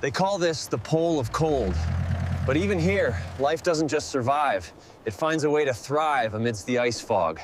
They call this the pole of cold. But even here, life doesn't just survive. It finds a way to thrive amidst the ice fog.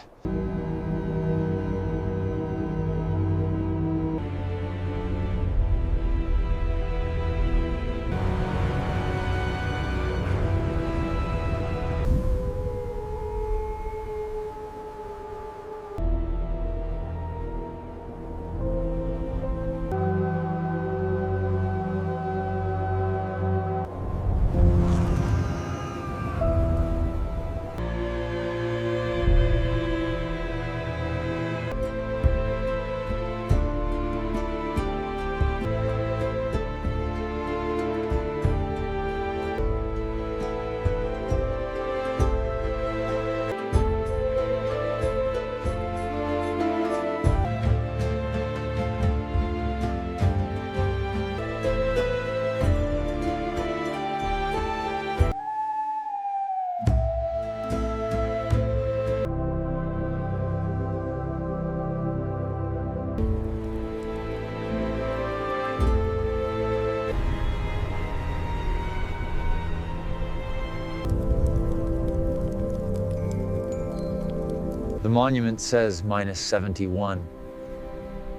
The monument says -71.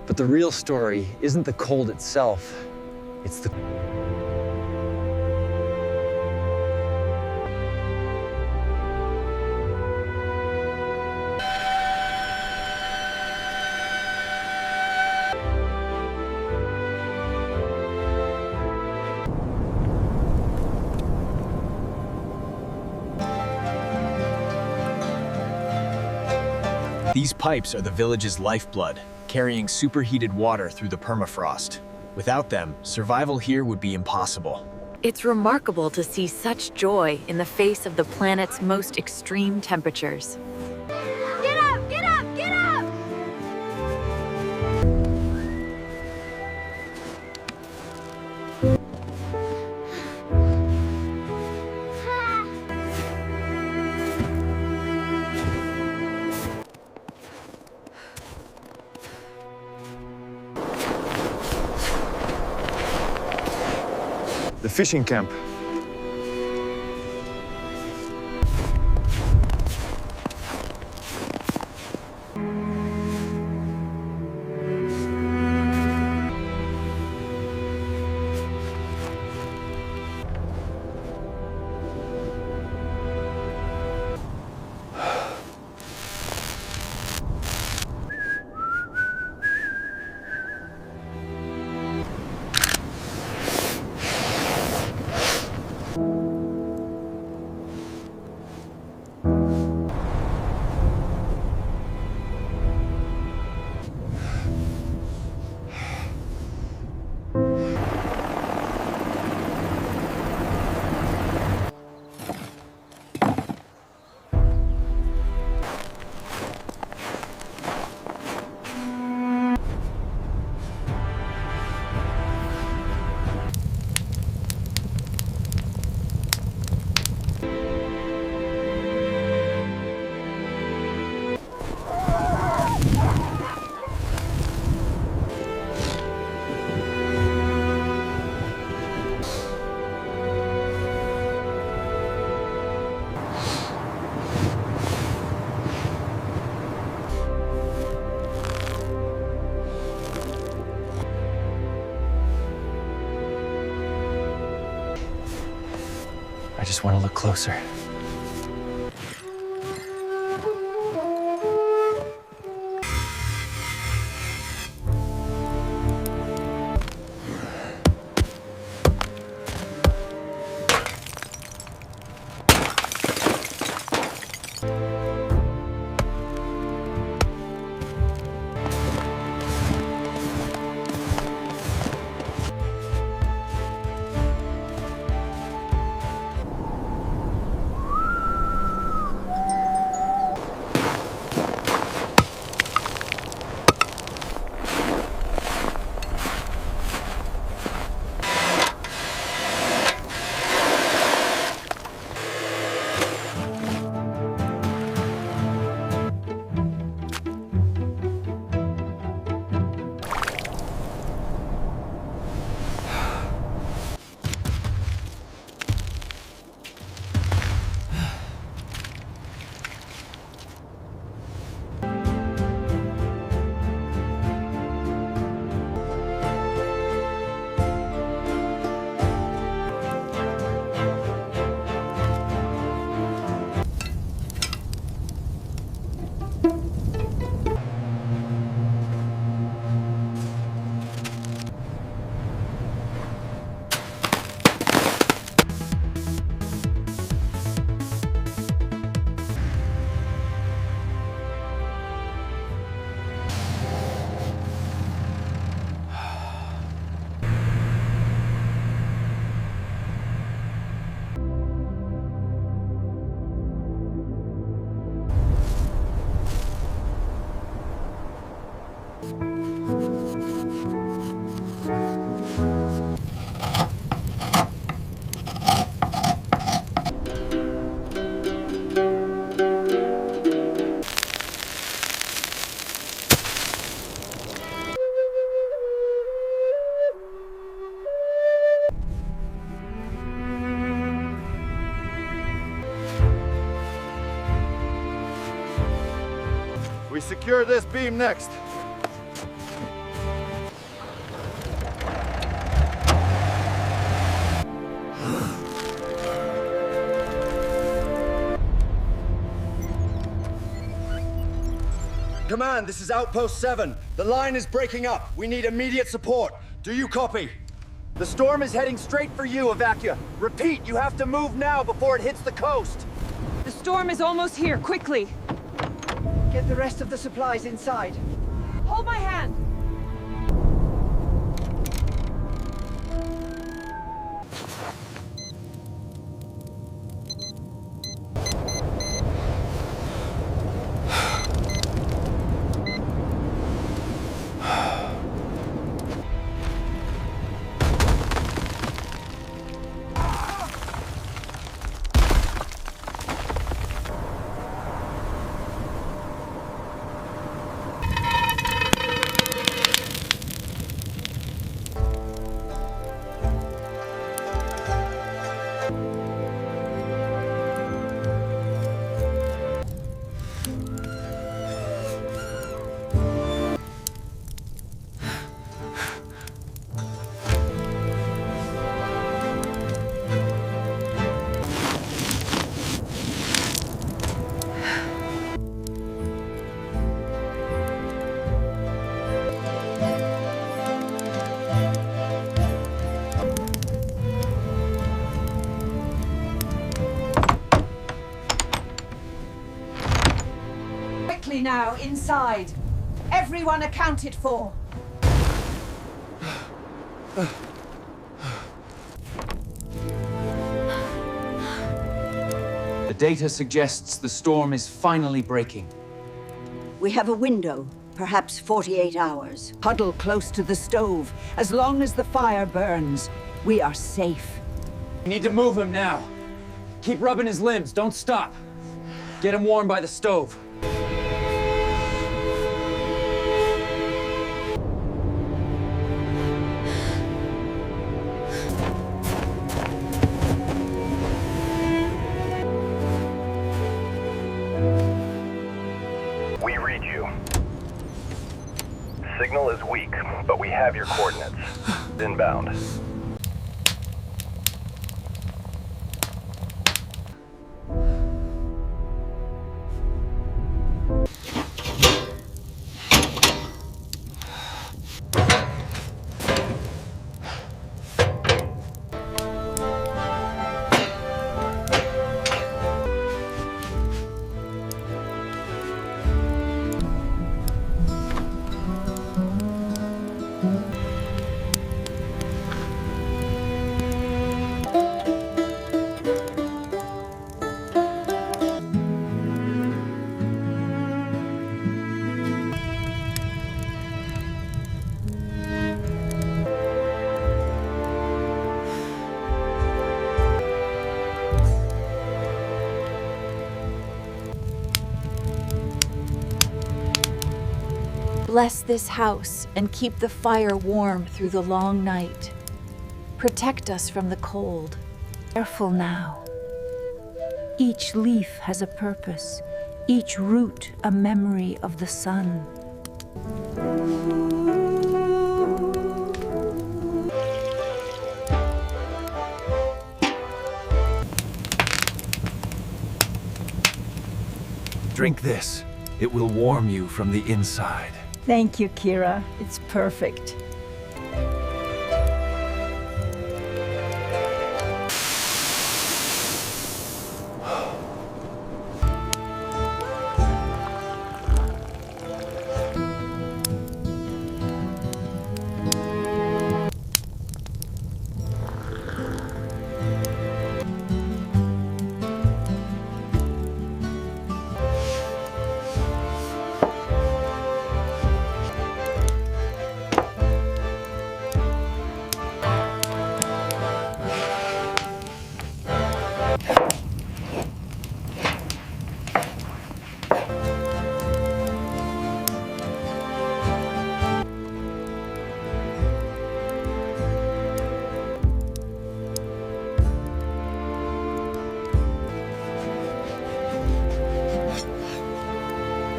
But the real story isn't the cold itself, it's the... These pipes are the village's lifeblood, carrying superheated water through the permafrost. Without them, survival here would be impossible. It's remarkable to see such joy in the face of the planet's most extreme temperatures. Get up! Get up! Get up! The fishing camp. I just want to look closer. secure this beam next. Command, this is Outpost 7. The line is breaking up. We need immediate support. Do you copy? The storm is heading straight for you, Yakutia. Repeat, you have to move now before it hits the coast. The storm is almost here, quickly! Get the rest of the supplies inside. Hold my hand! Now, inside. Everyone accounted for. The data suggests the storm is finally breaking. We have a window, perhaps 48 hours. Huddle close to the stove. As long as the fire burns, we are safe. We need to move him now. Keep rubbing his limbs, don't stop. Get him warm by the stove. We read you. Signal is weak, but we have your coordinates. Inbound. Bless this house and keep the fire warm through the long night. Protect us from the cold. Careful now. Each leaf has a purpose, each root a memory of the sun. Drink this. It will warm you from the inside. Thank you, Kira. It's perfect.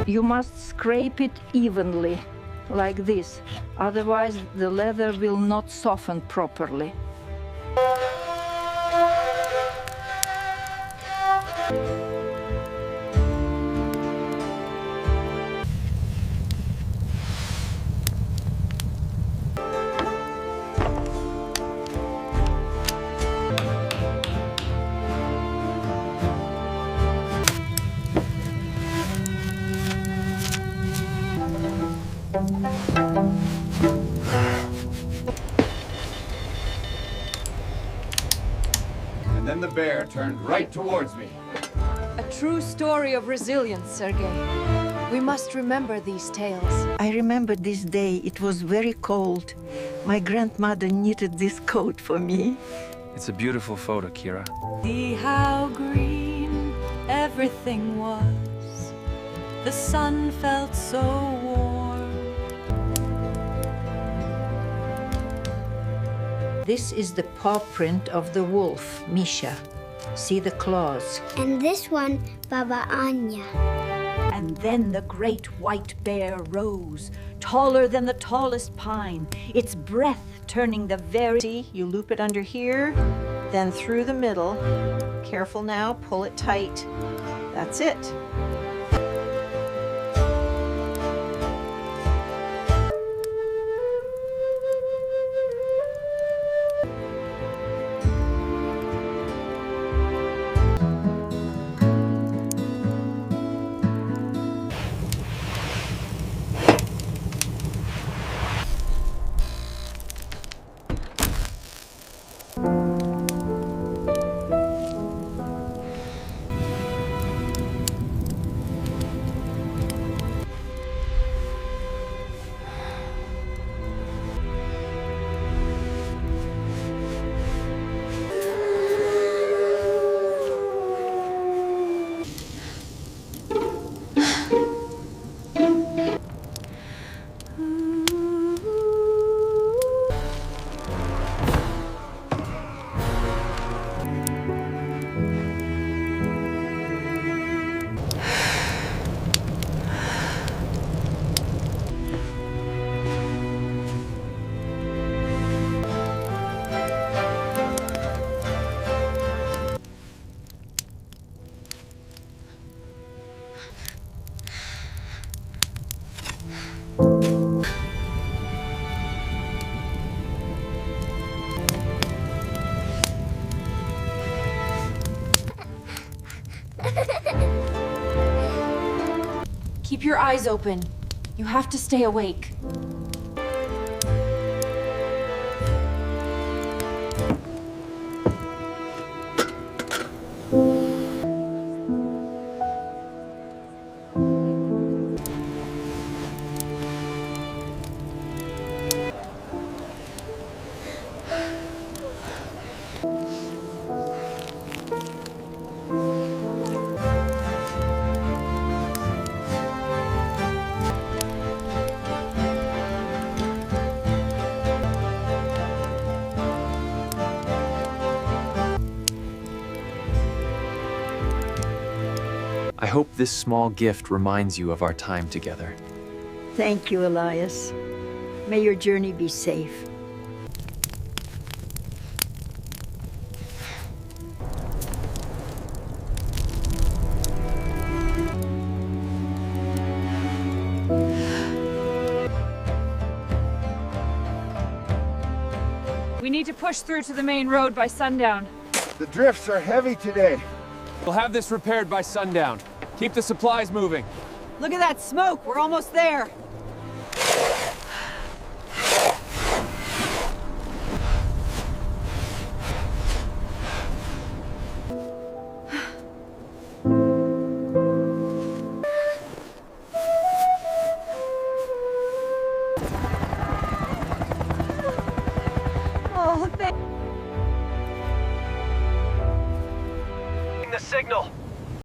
You must Scrape it evenly, like this. Otherwise, the leather will not soften properly. And then the bear turned right towards me. A true story of resilience, Sergei. We must remember these tales. I remember this day. It was very cold. My grandmother knitted this coat for me. It's a beautiful photo, Kira. See how green everything was. The sun felt so warm. This is the paw print of the wolf, Misha. See the claws. And this one, Baba Anya. And then the great white bear rose, taller than the tallest pine, its breath turning the very... See, you loop it under here, then through the middle. Careful now, pull it tight. That's it. Keep your eyes open. You have to stay awake. I hope this small gift reminds you of our time together. Thank you, Elias. May your journey be safe. We need to push through to the main road by sundown. The drifts are heavy today. We'll have this repaired by sundown. Keep the supplies moving. Look at that smoke. We're almost there. Oh, thank The signal.